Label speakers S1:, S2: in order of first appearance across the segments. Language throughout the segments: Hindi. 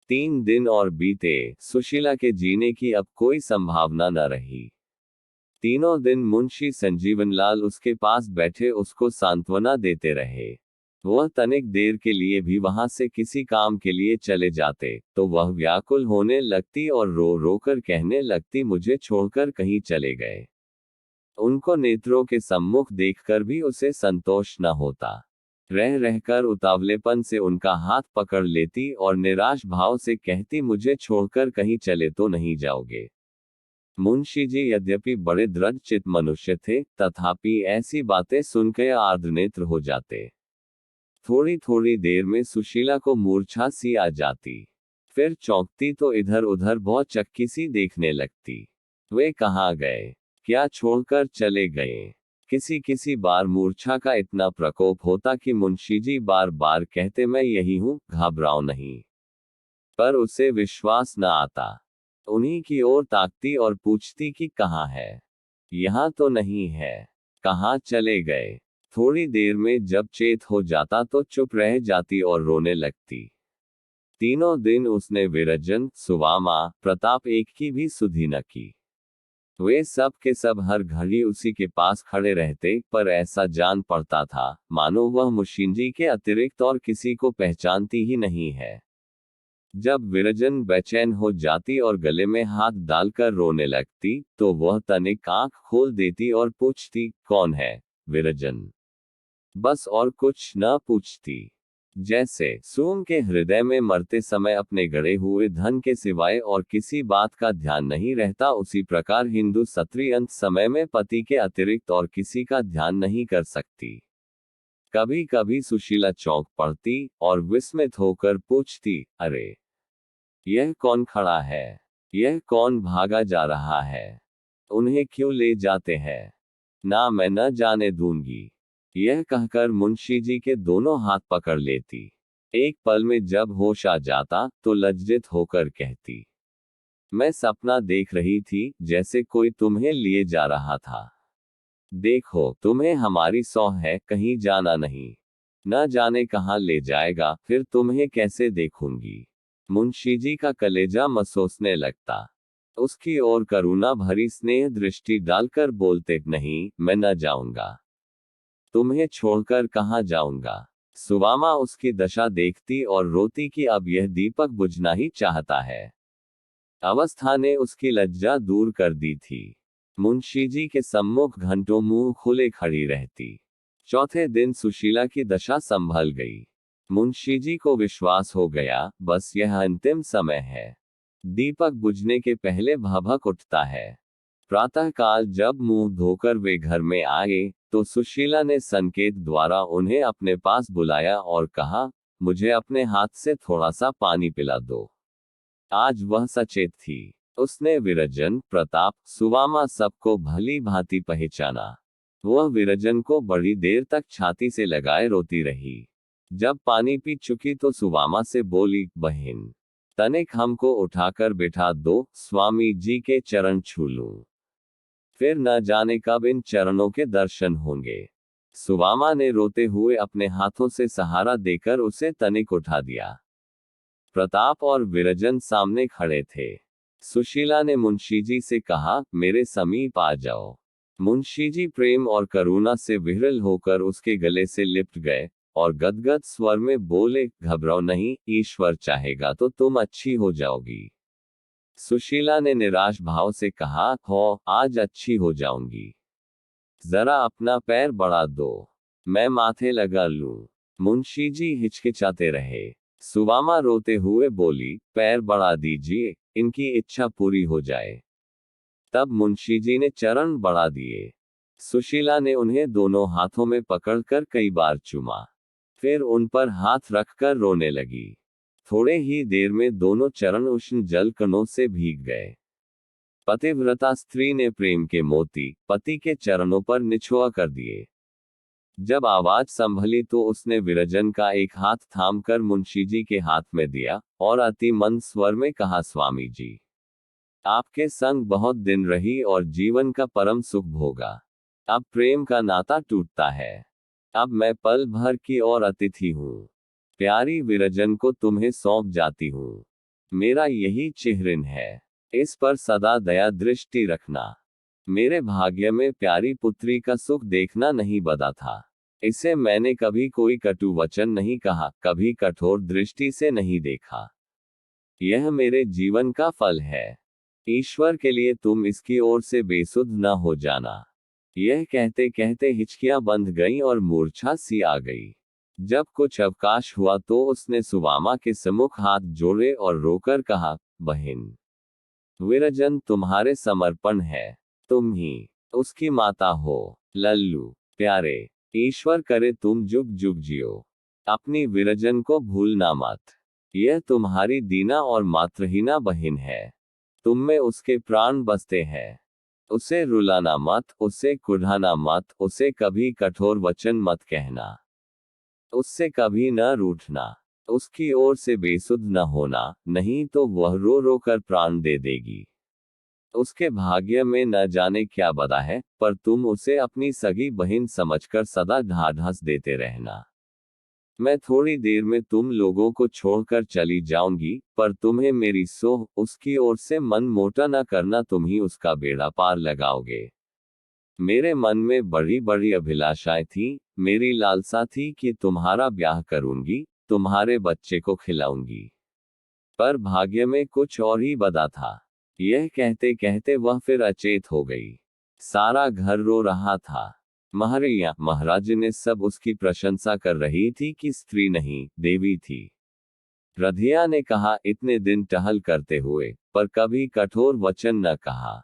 S1: 3 दिन और बीते, सुशीला के जीने की अब कोई संभावना न रही। तीनों दिन मुंशी संजीवनलाल उसके पास बैठे उसको सांत्वना देते रहे। वह तनिक देर के लिए भी वहां से किसी काम के लिए चले जाते तो वह व्याकुल होने लगती और रो रो कर कहने लगती, मुझे छोड़कर कहीं चले गए। उनको नेत्रों के सम्मुख देखकर भी उसे संतोष न होता। रह रहकर उतावलेपन से उनका हाथ पकड़ लेती और निराश भाव से कहती, मुझे छोड़कर कहीं चले तो नहीं जाओगे। मुंशी जी यद्यपि बड़े दृढ़ चित्त मनुष्य थे, तथापि ऐसी बातें सुनकर आर्द्रनेत्र हो जाते। थोड़ी थोड़ी देर में सुशीला को मूर्छा सी आ जाती। फिर चौंकती तो इधर उधर बहुत चक्की सी देखने लगती। वे कहाँ गए, क्या छोड़कर चले गए। किसी किसी बार मूर्छा का इतना प्रकोप होता कि मुंशी जी बार बार कहते, मैं यही हूँ, घबराओ नहीं। पर उसे विश्वास न आता। उन्हीं की ओर ताकती और पूछती कि कहाँ है। यहाँ तो नहीं है, कहाँ चले गए। थोड़ी देर में जब चेत हो जाता तो चुप रह जाती और रोने लगती। तीनों दिन उसने विरजन, सुवामा, प्रताप एक की भी सुधि न की। वे सब के सब हर घड़ी उसी के पास खड़े रहते, पर ऐसा जान पड़ता था मानो वह मुशींजी के अतिरिक्त और किसी को पहचानती ही नहीं है। जब विरजन बेचैन हो जाती और गले में हाथ डालकर रोने लगती तो वह तनिक आंख खोल देती और पूछती, कौन है विरजन। बस और कुछ न पूछती। जैसे सूम के हृदय में मरते समय अपने गड़े हुए धन के सिवाय और किसी बात का ध्यान नहीं रहता, उसी प्रकार हिंदू स्त्री अंत समय में पति के अतिरिक्त और किसी का ध्यान नहीं कर सकती। कभी कभी सुशीला चौंक पड़ती और विस्मित होकर पूछती, अरे यह कौन खड़ा है, यह कौन भागा जा रहा है, उन्हें क्यों ले जाते हैं। ना मैं न जाने दूंगी, यह कहकर मुंशी जी के दोनों हाथ पकड़ लेती। एक पल में जब होश आ जाता तो लज्जित होकर कहती, मैं सपना देख रही थी, जैसे कोई तुम्हें लिए जा रहा था। देखो तुम्हें हमारी सौह है, कहीं जाना नहीं। न जाने कहाँ ले जाएगा, फिर तुम्हें कैसे देखूंगी। मुंशी जी का कलेजा मसोसने लगता। उसकी ओर करुणा भरी स्नेह दृष्टि डालकर बोलते, नहीं मैं न जाऊंगा, तुम्हें छोड़कर कहाँ जाऊंगा। सुवामा उसकी दशा देखती और रोती कि अब यह दीपक बुझना ही चाहता है। अवस्था ने उसकी लज्जा दूर कर दी थी। मुंशी जी के सम्मुख घंटों मुंह खुले खड़ी रहती। चौथे दिन सुशीला की दशा संभल गई। मुंशी जी को विश्वास हो गया, बस यह अंतिम समय है। दीपक बुझने के पहले भभक उठता है। प्रातःकाल जब मुंह धोकर वे घर में आए तो सुशीला ने संकेत द्वारा उन्हें अपने पास बुलाया और कहा, मुझे अपने हाथ से थोड़ा सा पानी पिला दो। आज वह सचेत थी। उसने विरजन, प्रताप, सुवामा सबको भली भांति पहचाना। वह विरजन को बड़ी देर तक छाती से लगाए रोती रही। जब पानी पी चुकी तो सुवामा से बोली, बहन तनिक हमको उठाकर बिठा दो, स्वामी जी के चरण छू लूं। फिर न जाने कब इन चरणों के दर्शन होंगे। सुवामा ने रोते हुए अपने हाथों से सहारा देकर उसे तनिक उठा दिया। प्रताप और विरजन सामने खड़े थे। सुशीला ने मुंशी जी से कहा, मेरे समीप आ जाओ। मुंशी जी प्रेम और करुणा से विह्वल होकर उसके गले से लिपट गए और गदगद स्वर में बोले, घबराओ नहीं, ईश्वर चाहेगा तो तुम अच्छी हो जाओगी। सुशीला ने निराश भाव से कहा, हो, आज अच्छी हो जाऊंगी। जरा अपना पैर बढ़ा दो, मैं माथे लगा लूं। मुंशी जी हिचकिचाते रहे। सुवामा रोते हुए बोली, पैर बढ़ा दीजिए, इनकी इच्छा पूरी हो जाए। तब मुंशी जी ने चरण बढ़ा दिए। सुशीला ने उन्हें दोनों हाथों में पकड़कर कई बार चूमा। फिर उन पर हाथ रखकर रोने लगी। थोड़े ही देर में दोनों चरण उष्ण जल कणों से भीग गए। पतिव्रता स्त्री ने प्रेम के मोती पति के चरणों पर निछुआ कर दिए। जब आवाज संभली तो उसने विरजन का एक हाथ थामकर मुंशी जी के हाथ में दिया और अति मंद स्वर में कहा, स्वामी जी, आपके संग बहुत दिन रही और जीवन का परम सुख भोगा। अब प्रेम का नाता टूटता है। अब मैं पल भर की और अतिथि हूँ। प्यारी विरजन को तुम्हें सौंप जाती हूँ। मेरा यही चिह्रण है, इस पर सदा दया दृष्टि रखना। मेरे भाग्य में प्यारी पुत्री का सुख देखना नहीं बदा था। इसे मैंने कभी कोई कटु वचन नहीं कहा, कभी कठोर दृष्टि से नहीं देखा। यह मेरे जीवन का फल है। ईश्वर के लिए तुम इसकी ओर से बेसुध न हो जाना। यह कहते कहते हिचकियां बंध गईं और मूर्छा सी आ गई। जब कुछ अवकाश हुआ तो उसने सुवामा के सम्मुख हाथ जोड़े और रोकर कहा, बहन विरजन तुम्हारे समर्पण है, तुम ही उसकी माता हो। लल्लू प्यारे, ईश्वर करे तुम जुग जुग जियो। अपनी विरजन को भूलना मत। यह तुम्हारी दीना और मातृहीना बहन है। तुम में उसके प्राण बसते हैं। उसे रुलाना मत, उसे कुढ़ाना मत, उसे कभी कठोर वचन मत कहना, उससे कभी न रूठना, उसकी ओर से बेसुध न होना, नहीं तो वह रो रो कर प्राण दे देगी। उसके भाग्य में न जाने क्या बदा है, पर तुम उसे अपनी सगी बहन समझकर सदा ढाढ़स देते रहना। मैं थोड़ी देर में तुम लोगों को छोड़कर चली जाऊंगी, पर तुम्हें मेरी सोह उसकी ओर से मन मोटा न करना, तुम ही उसका बेड़ा पार लगाओगे। मेरे मन में बड़ी बड़ी अभिलाषाएं थी, मेरी लालसा थी कि तुम्हारा ब्याह करूंगी, तुम्हारे बच्चे को खिलाऊंगी, पर भाग्य में कुछ और ही बदा था। यह कहते कहते वह फिर अचेत हो गई। सारा घर रो रहा था। महरिया महाराज ने सब उसकी प्रशंसा कर रही थी कि स्त्री नहीं, देवी थी। रधिया ने कहा, इतने दिन टहल करते हुए, पर कभी कठोर वचन न कहा।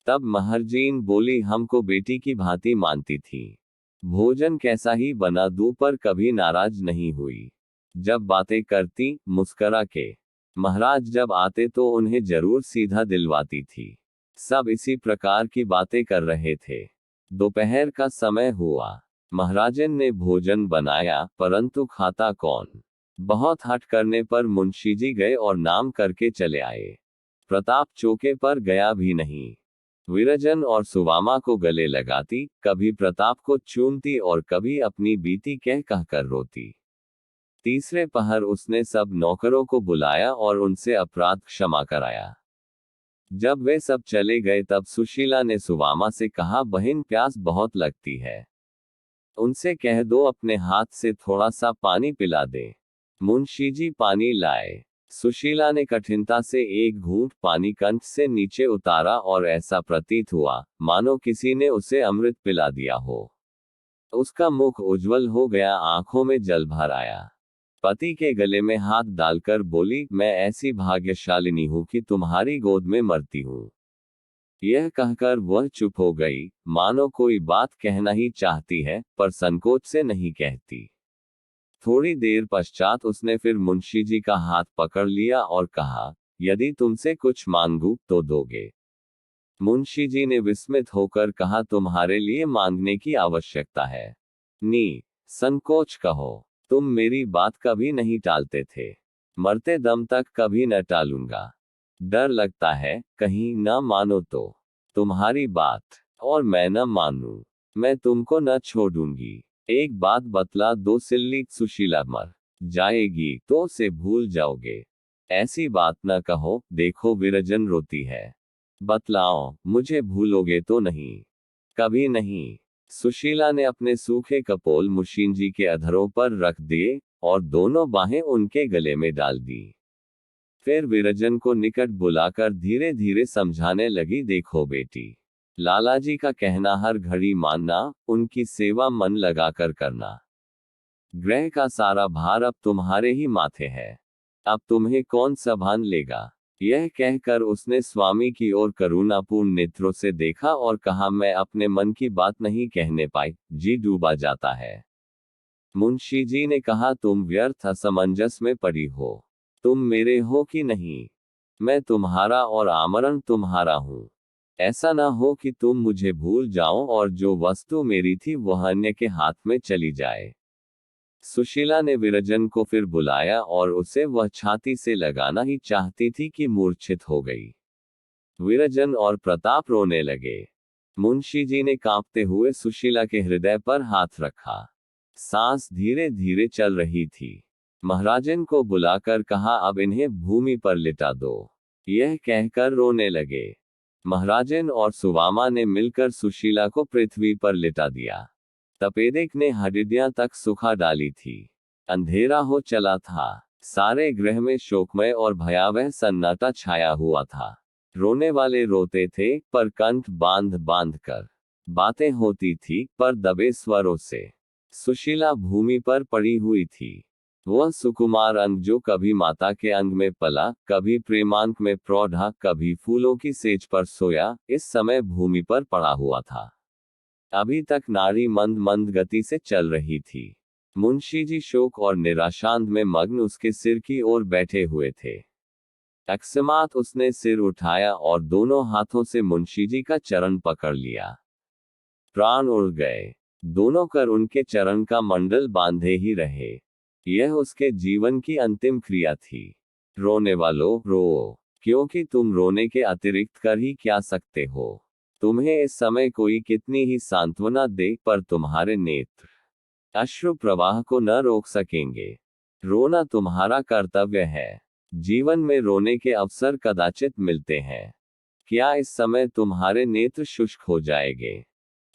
S1: तब महरजीन बोली, हमको बेटी की भांति मानती थी। भोजन कैसा ही बना दूं, पर कभी नाराज नहीं हुई। जब बातें करती, मुस्करा के। महाराज जब आते तो उन्हें जरूर सीधा दिलवाती थी। सब इसी प्रकार की बातें कर रहे थे। दोपहर का समय हुआ। महाराजन ने भोजन बनाया, परंतु खाता कौन। बहुत हट करने पर मुंशीजी गए और नाम करके चले आए। प्रताप चौके पर गया भी नहीं। विरजन और सुवामा को गले लगाती, कभी प्रताप को चूमती और कभी अपनी बीती कह कहकर रोती। तीसरे पहर उसने सब नौकरों को बुलाया और उनसे अपराध क्षमा कराया। जब वे सब चले गए तब सुशीला ने सुवामा से कहा, बहन प्यास बहुत लगती है, उनसे कह दो अपने हाथ से थोड़ा सा पानी पिला दे। मुंशीजी पानी लाए। सुशीला ने कठिनता से एक घूंट पानी कंठ से नीचे उतारा और ऐसा प्रतीत हुआ मानो किसी ने उसे अमृत पिला दिया हो। उसका मुख उज्जवल हो गया, आंखों में जल भर आया। पति के गले में हाथ डालकर बोली, मैं ऐसी भाग्यशालिनी हूं कि तुम्हारी गोद में मरती हूं। यह कहकर वह चुप हो गई, मानो कोई बात कहना ही चाहती है, पर संकोच से नहीं कहती। थोड़ी देर पश्चात उसने फिर मुंशीजी का हाथ पकड़ लिया और कहा, यदि तुमसे कुछ मांगू तो दोगे। मुंशीजी ने विस्मित होकर कहा, तुम्हारे लिए मांगने की आवश्यकता है? नी संकोच कहो। तुम मेरी बात कभी नहीं टालते थे, मरते दम तक कभी न टालूंगा। डर लगता है कहीं न मानो तो तुम्हारी बात, और मैं न मानूं, मैं तुमको न छोड़ूंगी। एक बात बतला दो सिल्ली, सुशीला मर जाएगी तो उसे भूल जाओगे। ऐसी बात न कहो, देखो विरजन रोती है। बतलाओ, मुझे भूलोगे तो नहीं? कभी नहीं। सुशीला ने अपने सूखे कपोल मुशीनजी के अधरों पर रख दिए और दोनों बाहें उनके गले में डाल दी। फिर विरजन को निकट बुलाकर धीरे धीरे समझाने लगी, देखो बेटी, लालाजी का कहना हर घड़ी मानना, उनकी सेवा मन लगाकर करना। ग्रह का सारा भार अब तुम्हारे ही माथे है, अब तुम्हें कौन संभाल लेगा। यह कहकर उसने स्वामी की ओर करुणापूर्ण नेत्रों से देखा और कहा, मैं अपने मन की बात नहीं कहने पाई, जी डूबा जाता है। मुंशीजी ने कहा, तुम व्यर्थ असमंजस में पड़ी हो। तुम मेरे हो कि नहीं? मैं तुम्हारा और आमरण तुम्हारा हूं। ऐसा ना हो कि तुम मुझे भूल जाओ और जो वस्तु मेरी थी वह अन्य के हाथ में चली जाए। सुशीला ने विरजन को फिर बुलाया और उसे वह छाती से लगाना ही चाहती थी कि मूर्छित हो गई। विरजन और प्रताप रोने लगे। मुंशीजी ने कांपते हुए सुशीला के हृदय पर हाथ रखा। सांस धीरे धीरे चल रही थी। महाराजन को बुलाकर कहा, अब इन्हें भूमि पर लिटा दो। यह कहकर रोने लगे। महाराजन और सुवामा ने मिलकर सुशीला को पृथ्वी पर लिटा दिया। तपेदिक ने हड्डियां तक सुखा डाली थी। अंधेरा हो चला था। सारे गृह में शोकमय और भयावह सन्नाटा छाया हुआ था। रोने वाले रोते थे, पर कंठ बांध बांध कर। बातें होती थी, पर दबे स्वरों से। सुशीला भूमि पर पड़ी हुई थी। वह सुकुमार अंग जो कभी माता के अंग में पला, कभी प्रेमांक में प्रौढ़ा, कभी फूलों की सेज पर सोया, इस समय भूमि पर पड़ा हुआ था। अभी तक नाड़ी मंद मंद गति से चल रही थी। मुंशी जी शोक और निराशांत में मग्न उसके सिर की ओर बैठे हुए थे। अकस्मात उसने सिर उठाया और दोनों हाथों से मुंशी जी का चरण पकड़ लिया। प्राण उड़ गए। दोनों कर उनके चरण का मंडल बांधे ही रहे। यह उसके जीवन की अंतिम क्रिया थी। रोने वालों, रो, क्योंकि तुम रोने के अतिरिक्त कर ही क्या सकते हो। तुम्हें इस समय कोई कितनी ही सांत्वना दे, पर तुम्हारे नेत्र अश्रु प्रवाह को न रोक सकेंगे। रोना तुम्हारा कर्तव्य है। जीवन में रोने के अवसर कदाचित मिलते हैं। क्या इस समय तुम्हारे नेत्र शुष्क हो जाएंगे?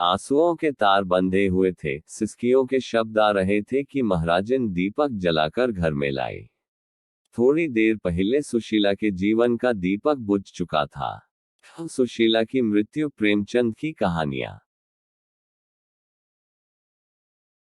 S1: आंसुओं के तार बंधे हुए थे। सिसकियों के शब्द आ रहे थे कि महाराजन दीपक जलाकर घर में लाए। थोड़ी देर पहले सुशीला के जीवन का दीपक बुझ चुका था। सुशीला की मृत्यु, प्रेमचंद की कहानियां।